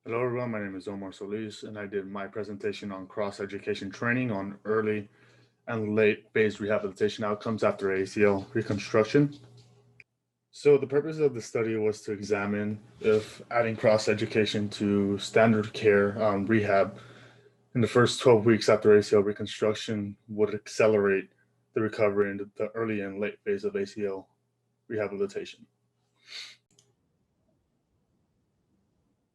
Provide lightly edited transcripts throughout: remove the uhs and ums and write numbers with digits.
Hello everyone, my name is Omar Solis and I did my presentation on cross-education training on early and late phase rehabilitation outcomes after ACL reconstruction. So the purpose of the study was to examine if adding cross-education to standard care rehab in the first 12 weeks after ACL reconstruction would accelerate the recovery in the early and late phase of ACL rehabilitation.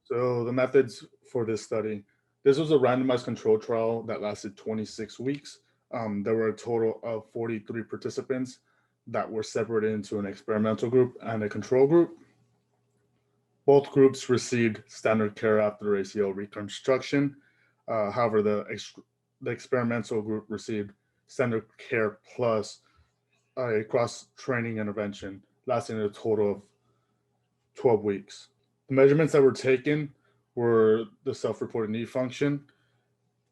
So the methods for this study, this was a randomized control trial that lasted 26 weeks. There were a total of 43 participants that were separated into an experimental group and a control group. Both groups received standard care after ACL reconstruction. However, the experimental group received standard care plus a cross-training intervention lasting a total of 12 weeks. The measurements that were taken were the self-reported knee function,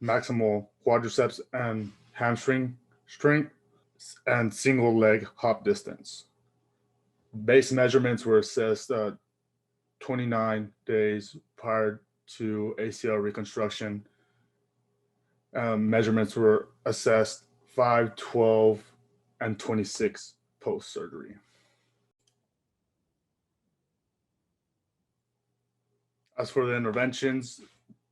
maximal quadriceps and hamstring strength, and single leg hop distance. Base measurements were assessed 29 days prior to ACL reconstruction. Measurements were assessed 5, 12, and 26 post-surgery. As for the interventions,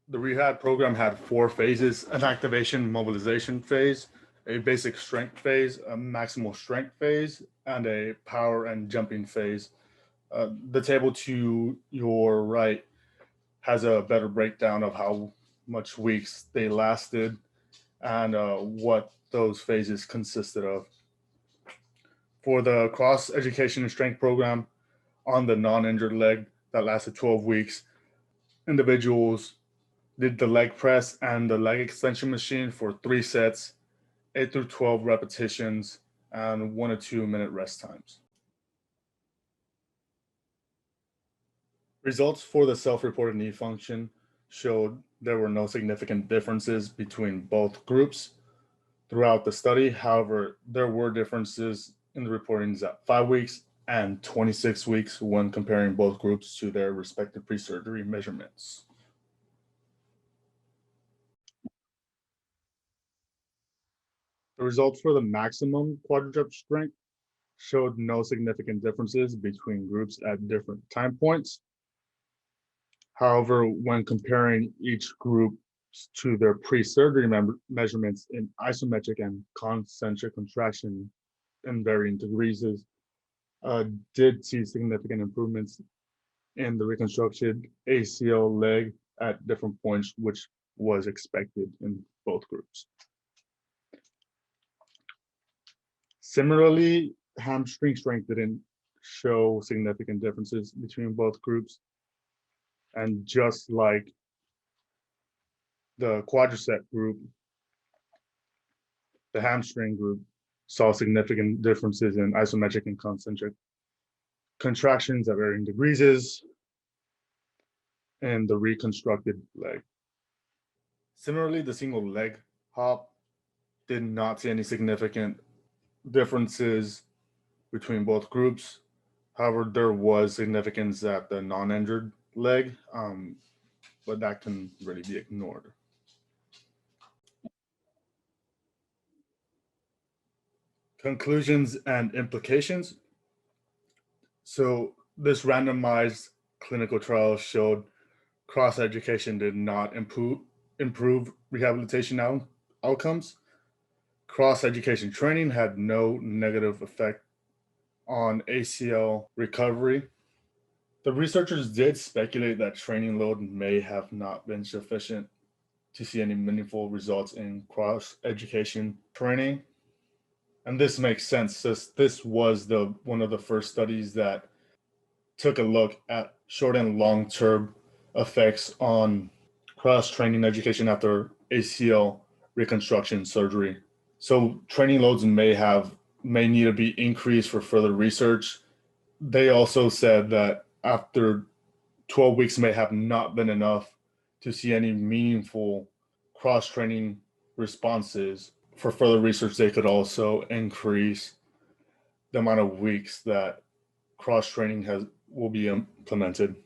the rehab program had 4 phases: an activation mobilization phase, a basic strength phase, a maximal strength phase, and a power and jumping phase. The table to your right has a better breakdown of how much weeks they lasted and what those phases consisted of. For the cross education and strength program on the non injured leg that lasted 12 weeks, individuals did the leg press and the leg extension machine for 3 sets, 8 through 12 repetitions, and 1 to 2 minute rest times. Results for the self-reported knee function showed there were no significant differences between both groups throughout the study. However, there were differences in the reportings at 5 weeks and 26 weeks when comparing both groups to their respective pre-surgery measurements. The results for the maximum quadricep strength showed no significant differences between groups at different time points. However, when comparing each group to their pre-surgery measurements in isometric and concentric contraction in varying degrees, did see significant improvements in the reconstructed ACL leg at different points, which was expected in both groups. Similarly, hamstring strength didn't show significant differences between both groups. And just like the quadricep group, the hamstring group saw significant differences in isometric and concentric contractions at varying degrees in the reconstructed leg. Similarly, the single leg hop did not see any significant differences between both groups. However, there was significance at the non-injured leg, but that can really be ignored. Conclusions and implications. So this randomized clinical trial showed cross education did not improve rehabilitation outcomes. Cross education training had no negative effect on ACL recovery. The researchers did speculate that training load may have not been sufficient to see any meaningful results in cross education training. And this makes sense since this was the one of the first studies that took a look at short and long term effects on cross training education after ACL reconstruction surgery. So training loads may need to be increased for further research. They also said that after 12 weeks may have not been enough to see any meaningful cross training responses. For further research, they could also increase the amount of weeks that cross training will be implemented.